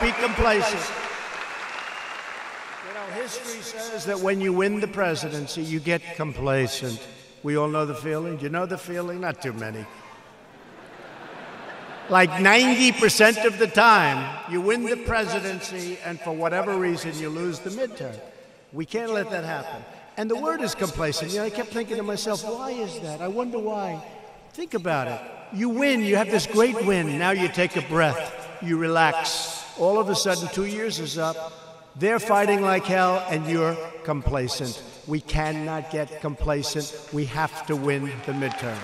Be complacent. You know, history says that when you win the presidency, you get complacent. We all know the feeling. Do you know the feeling? Not too many. Like 90% of the time, you win the presidency, and for whatever reason, you lose the midterm. We can't let that happen. And the word is complacent. You know, I kept thinking to myself, why is that? I wonder why. Think about it. You win. You have this great win. Now you take a breath. You relax. All of a sudden, 2 years is up. They're fighting like hell, and you're complacent. We cannot get complacent. We have to win the midterms.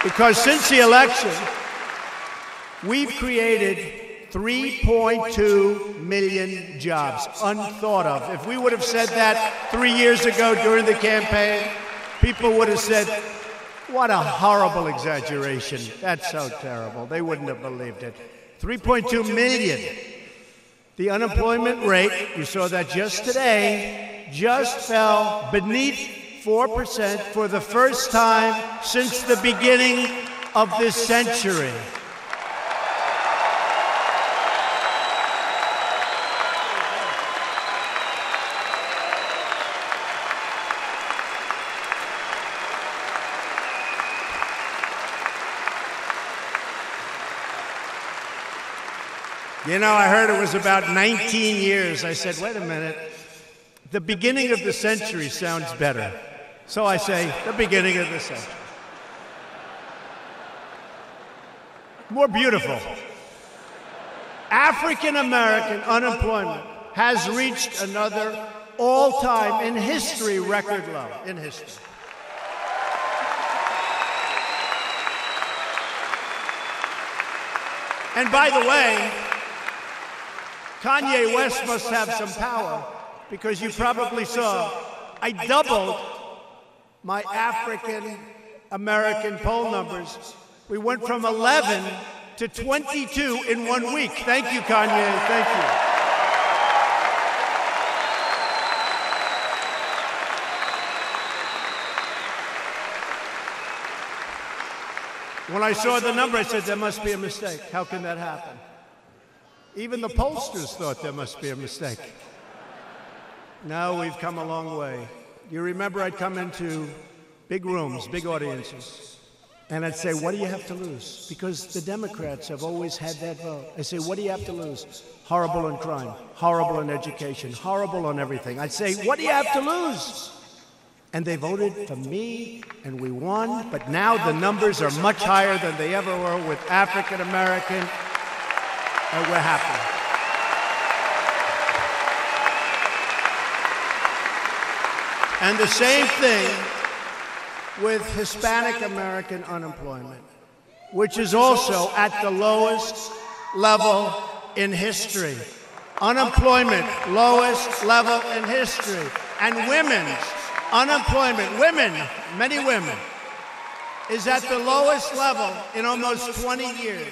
Because since the election, we've created 3.2 million jobs, unthought of. If we would have said that 3 years ago during the campaign, people would have said, what a horrible exaggeration. That's so terrible. They wouldn't have believed it. 3.2 million. The unemployment rate, you saw that just today, just fell beneath 4% for the first time since the beginning of this century. You know, I heard it was about 19 years. I said, wait a minute. The beginning of the century sounds better. So I say, the beginning of the century. More beautiful. African American unemployment has reached another all-time in history record low in history. And by the way, Kanye West must have some power, because you probably saw I doubled my African American poll numbers. We went from 11 to 22 in 1 week. Thank you, Kanye. Thank you. When I saw the number, I said, there must be a mistake. How can that happen? Even the pollsters thought there must be a mistake. Now we've come a long way. You remember I'd come into big rooms, big audiences, and I'd say, what do you have to lose? Because the Democrats have always had that vote. I say, what do you have to lose? Horrible on crime, horrible on education, horrible on everything. I'd say, what do you have to lose? And they voted for me, and we won, but now the numbers are much higher than they ever were with African American, and we're happy. And the same thing with Hispanic American unemployment, which is also at the lowest level in history. Unemployment, lowest level in history. And women's unemployment, many women, is at the lowest level in almost 20 years.